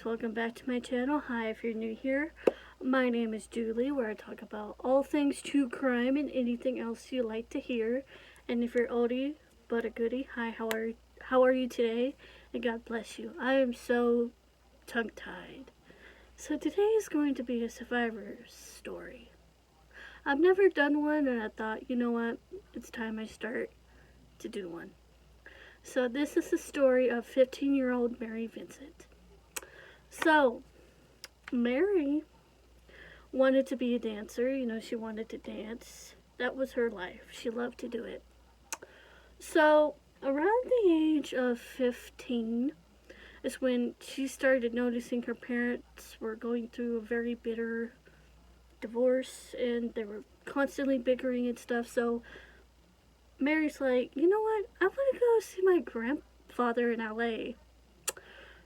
guys, welcome back to my channel. Hi, if you're new here, my name is Julie, where I talk about all things true crime and anything else you like to hear. And if you're oldie but a goodie, hi, how are you today? And God bless you. I am so tongue-tied. So today is going to be a survivor story. I've never done one, and I thought, you know what, it's time I start to do one. So this is the story of 15-year-old Mary Vincent. So, Mary wanted to be a dancer. She wanted to dance. That was her life. She loved to do it. So, around the age of 15 is when she started noticing her parents were going through a very bitter divorce and they were constantly bickering and stuff. So, Mary's like, you know what? I want to go see my grandfather in LA.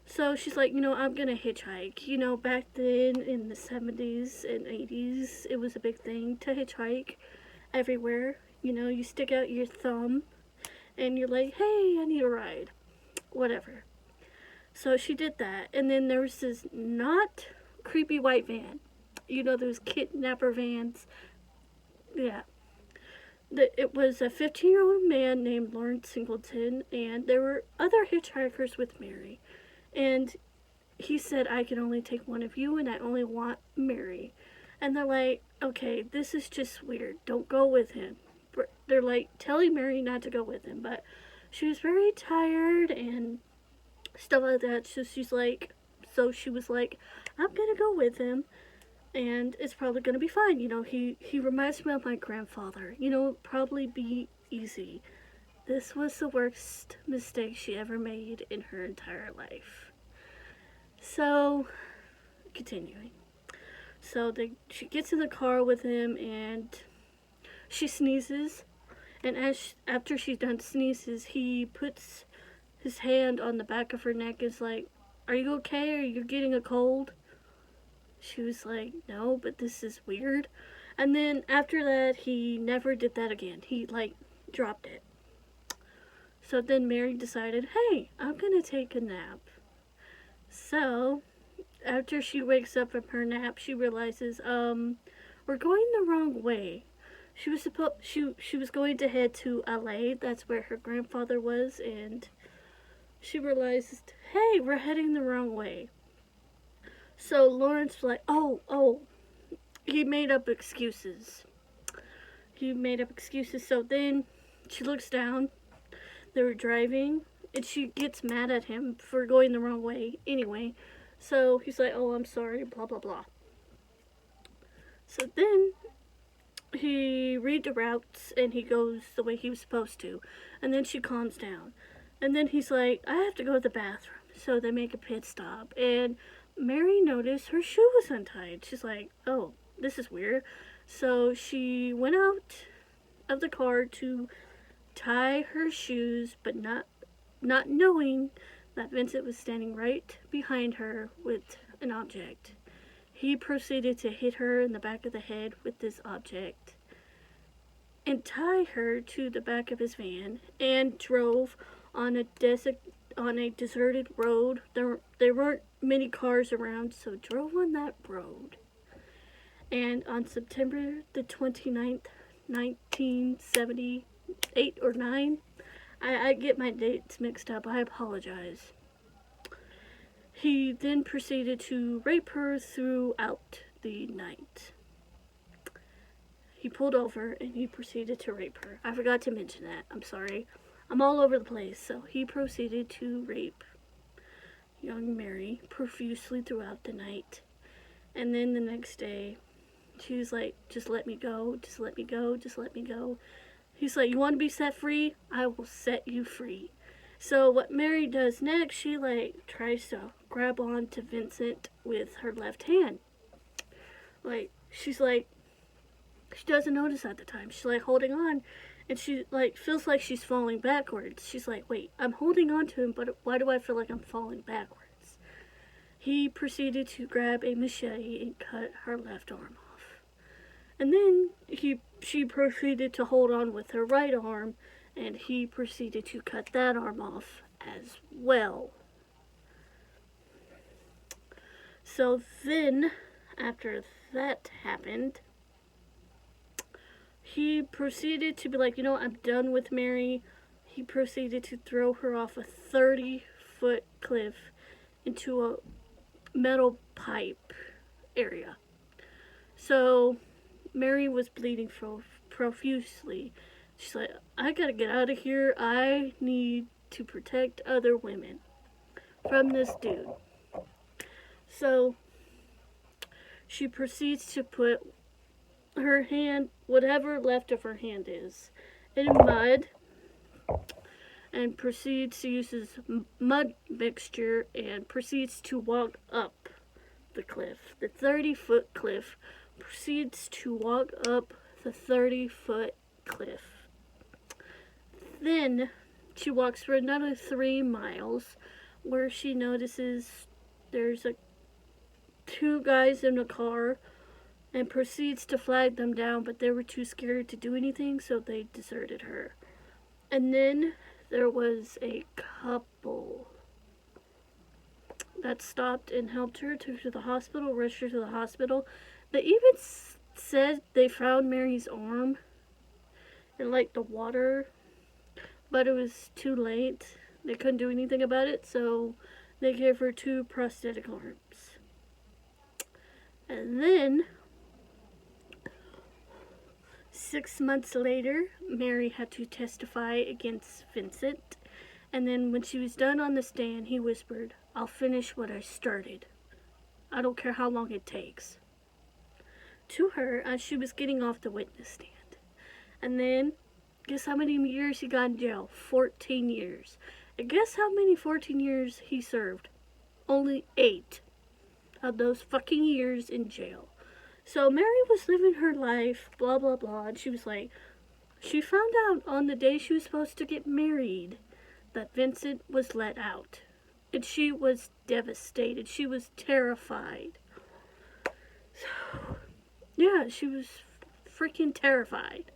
So she's like, I'm gonna hitchhike. Back then in the 70s and 80s, it was a big thing to hitchhike everywhere. You stick out your thumb and you're like, hey, I need a ride. Whatever. So she did that. And then there was this not creepy white van. Those kidnapper vans. Yeah. It was a 15-year-old man named Lawrence Singleton, and there were other hitchhikers with Mary. And he said, I can only take one of you, and I only want Mary. And they're like, okay, this is just weird. Don't go with him. They're like telling Mary not to go with him, but she was very tired and stuff like that. So she was like, I'm gonna go with him, and it's probably gonna be fine. He reminds me of my grandfather. Probably be easy. This was the worst mistake she ever made in her entire life. So, continuing. So she gets in the car with him and she sneezes. And after she's done sneezes, he puts his hand on the back of her neck and is like, are you okay? Are you getting a cold? She was like, no, but this is weird. And then after that, he never did that again. He dropped it. So then Mary decided, hey, I'm gonna take a nap. So, after she wakes up from her nap, she realizes, we're going the wrong way. She was going to head to LA. That's where her grandfather was, and she realized, hey, we're heading the wrong way. So Lawrence was like, oh, he made up excuses. So then she looks down. They were driving, and she gets mad at him for going the wrong way anyway. So he's like, oh, I'm sorry, blah, blah, blah. So then he reroutes, and he goes the way he was supposed to. And then she calms down. And then he's like, I have to go to the bathroom. So they make a pit stop. And Mary noticed her shoe was untied. She's like, oh, this is weird. So she went out of the car to tie her shoes, but not knowing that Vincent was standing right behind her with an object. He proceeded to hit her in the back of the head with this object and tie her to the back of his van and drove on a deserted road. There weren't many cars around, so drove on that road. And on September the 29th, 1978 or 9, I get my dates mixed up. I apologize. He then proceeded to rape her throughout the night. He pulled over and he proceeded to rape her. I forgot to mention that. I'm sorry. I'm all over the place. So he proceeded to rape young Mary profusely throughout the night. And then the next day, she was like, just let me go, just let me go, just let me go. He's like, you want to be set free? I will set you free. So what Mary does next, she tries to grab on to Vincent with her left hand. She doesn't notice at the time. She's holding on, and she feels like she's falling backwards. She's like, wait, I'm holding on to him, but why do I feel like I'm falling backwards? He proceeded to grab a machete and cut her left arm off. And then she proceeded to hold on with her right arm, and he proceeded to cut that arm off as well. So then, after that happened, he proceeded to be like, I'm done with Mary. He proceeded to throw her off a 30-foot cliff into a metal pipe area. So Mary was bleeding profusely. She's like, I gotta get out of here. I need to protect other women from this dude. So she proceeds to put her hand, whatever left of her hand is, in mud, and proceeds to use his mud mixture and proceeds to walk up the cliff. The 30-foot cliff. Proceeds to walk up the 30-foot cliff. Then she walks for another 3 miles where she notices there's 2 guys in a car and proceeds to flag them down, but they were too scared to do anything, so they deserted her. And then there was a couple that stopped and helped her, took her to the hospital, rushed her to the hospital. They even said they found Mary's arm in the water, but it was too late. They couldn't do anything about it, so they gave her 2 prosthetic arms. And then 6 months later, Mary had to testify against Vincent. And then when she was done on the stand, he whispered, I'll finish what I started. I don't care how long it takes. To her as she was getting off the witness stand. And then, guess how many years he got in jail? 14 years. And guess how many 14 years he served? Only 8 of those fucking years in jail. So Mary was living her life, blah, blah, blah. And she was like, she found out on the day she was supposed to get married that Vincent was let out. And she was devastated. She was terrified. So, yeah, she was freaking terrified.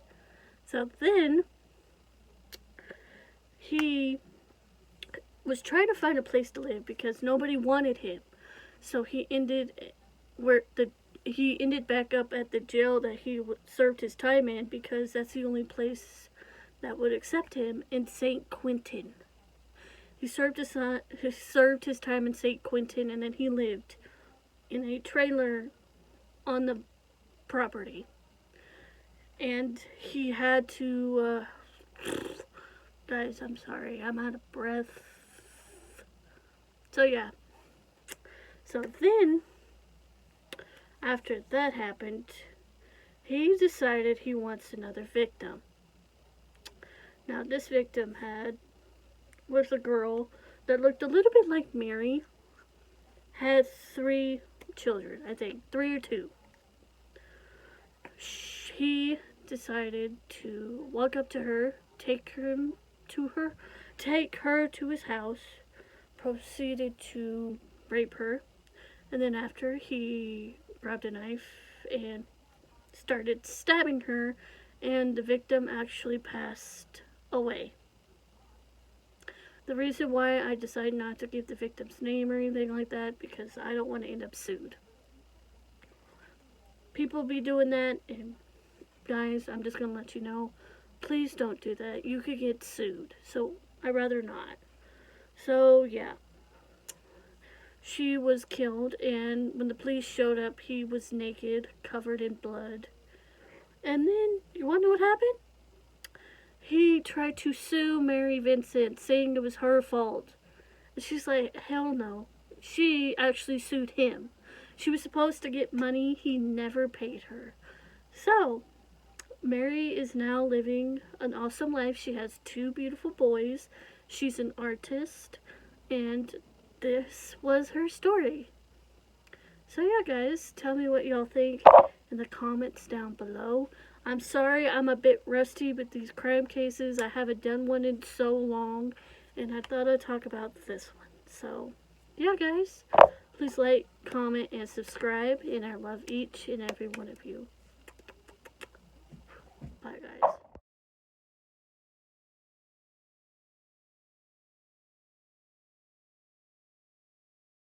So then, he was trying to find a place to live because nobody wanted him. So he ended back up at the jail that he served his time in because that's the only place that would accept him in St. Quentin. He served his time in St. Quentin, and then he lived in a trailer on the property. And he had to, guys, I'm sorry, I'm out of breath. So yeah. So then, after that happened, he decided he wants another victim. Now, this victim was a girl that looked a little bit like Mary, had 3 children, I think, 3 or 2. He decided to walk up to her, take her to his house, proceeded to rape her, and then after he grabbed a knife and started stabbing her, and the victim actually passed away. The reason why I decided not to give the victim's name or anything like that, because I don't want to end up sued. People be doing that, and guys, I'm just going to let you know, please don't do that. You could get sued, so I'd rather not. So, yeah. She was killed, and when the police showed up, he was naked, covered in blood. And then, you want to know what happened? He tried to sue Mary Vincent, saying it was her fault. And she's like, hell no. She actually sued him. She was supposed to get money. He never paid her. So, Mary is now living an awesome life. She has 2 beautiful boys. She's an artist. And this was her story. So yeah, guys, tell me what y'all think in the comments down below. I'm sorry I'm a bit rusty with these crime cases. I haven't done one in so long, and I thought I'd talk about this one. So, yeah, guys, please like, comment, and subscribe, and I love each and every one of you.